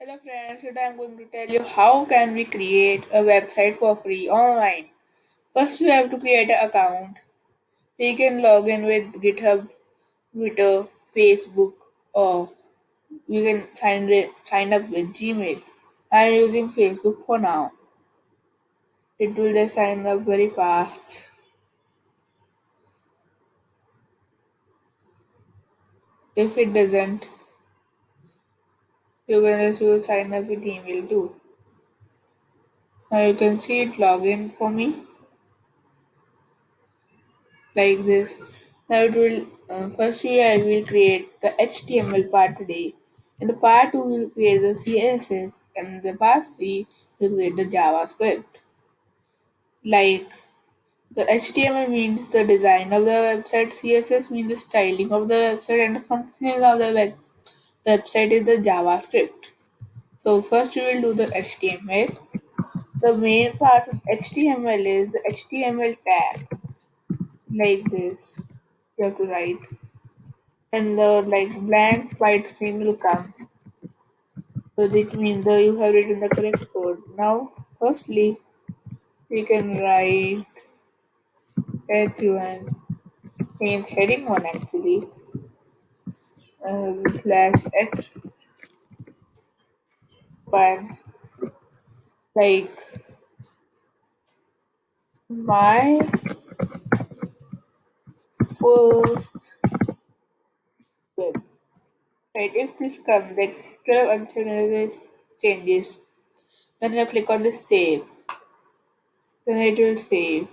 Hello friends, today I'm going to tell you how can we create a website for free online. First you have to create an account. We can log in with GitHub, Twitter, Facebook, or you can sign up with Gmail. I'm using Facebook for now. It will just sign up very fast. If it doesn't, you can just use sign up with email too. Now you can see it login for me like this. Now it will firstly I will create the HTML part today. In the part 2 we will create the CSS and the part 3 we will create the JavaScript. Like the HTML means the design of the website, CSS means the styling of the website and the functioning of the website is the JavaScript. So first we will do the HTML. The main part of HTML is the HTML tag like this. You have to write and the blank white screen will come. So this means that you have written the correct code. Now, firstly, we can write h1 in heading one actually slash h1 like my first web. Right, if this comes like 12 unchanged changes, then you click on the save. Then it will save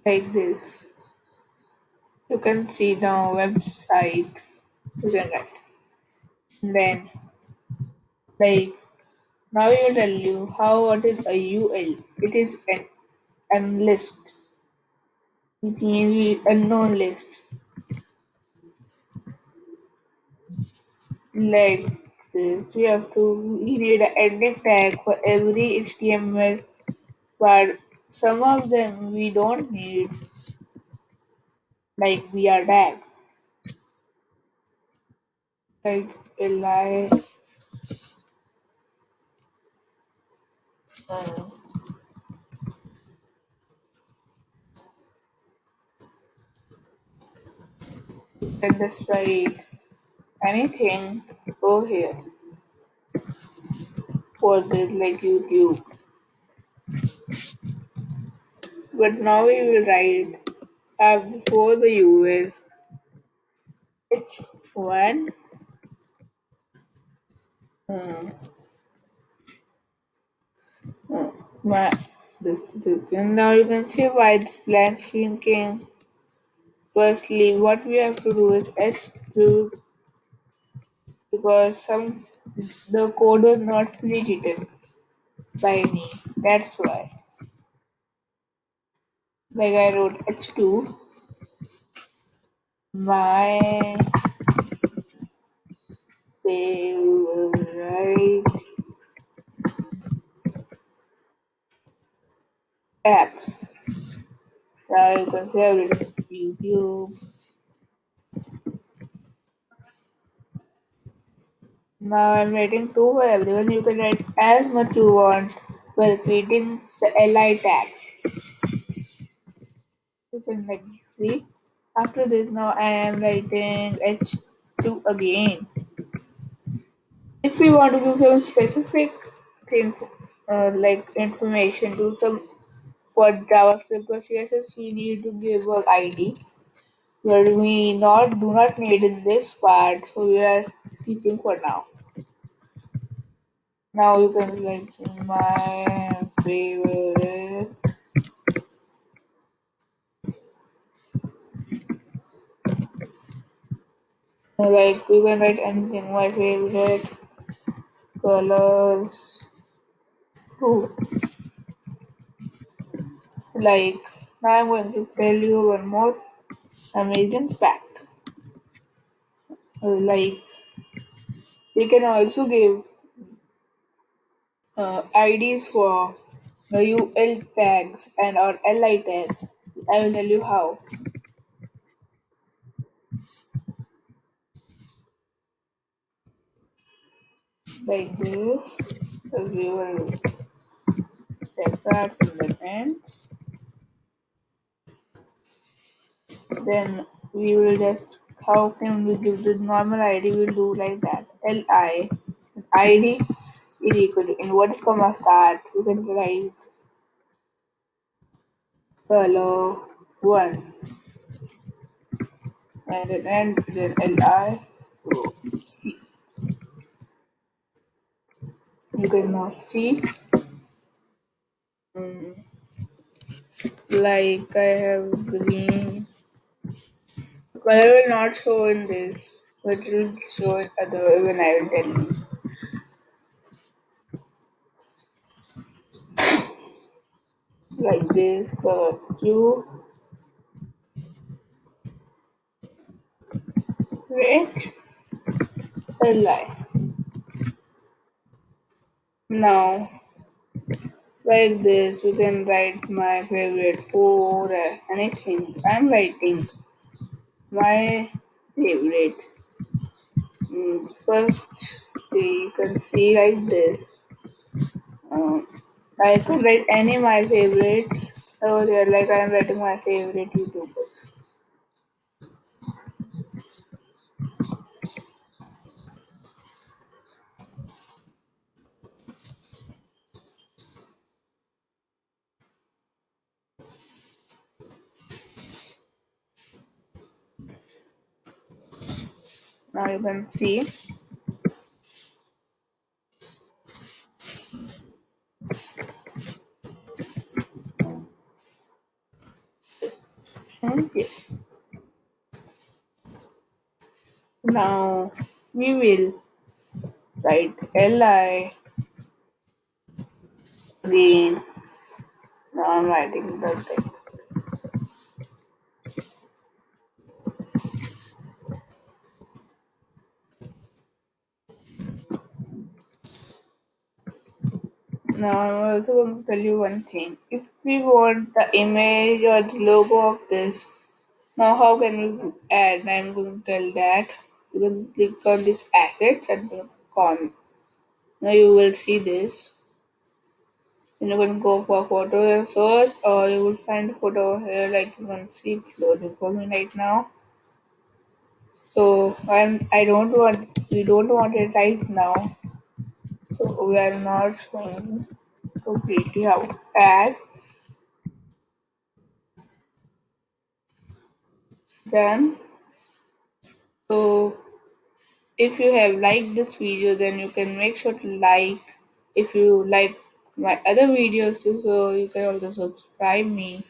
like this. You can see the website. You can write. Then like now I will tell you how what is a UL. It is an unlist. It means unknown list. Like this, we need an ending tag for every HTML but some of them we don't need like we are tag. Like li uh, and just write anything over here for this like YouTube. But now we will write before the UL H1 uh, my this and now you can see why this blank screen came. Firstly, what we have to do is execute because some the code was not fully written by me. That's why. Like I wrote H2 my favorite apps. Now you can see I've written YouTube. Now I'm writing two for everyone. You can write as much you want by repeating the li tag. You can like see. After this, now I am writing H2 again. If we want to give some specific things like information to some for JavaScript or CSS, we need to give a ID. But we not do not need in this part, so we are keeping for now. Now you can like say my favorite like we can write anything. My favorite colors. Ooh, like now I'm going to tell you one more amazing fact. Like we can also give IDs for the UL tags and or LI tags. I will tell you how. like this. So we will take that from the ends. Then we will just, how can we give the normal ID? We'll do like that. Li ID is equal to inverted comma start. We can write color 1 and then end, then Li. So see, you can now see, um, like I have green. Color will not show in this, but it will show in other when I will tell you. Like this, color Q, red, Li. Now, like this, you can write my favorite food or anything. I'm writing my favorite. First, you can see like this. Um, I can write any my favorites. So here, like I'm writing my favorite YouTubers. Now you can see. Yes. Now we will write Li again. Now I'm writing the text. Now I'm also going to tell you one thing. If we want the image or the logo of this, now how can we add? I'm going to tell that. You can click on this assets at the corner. Now you will see this. And you can go for photo and search, or you will find a photo here, like you can see it's loading for me right now. So we don't want it right now. So we are not showing completely how to add them. So if you have liked this video, then you can make sure to like. If you like my other videos too, so you can also subscribe me.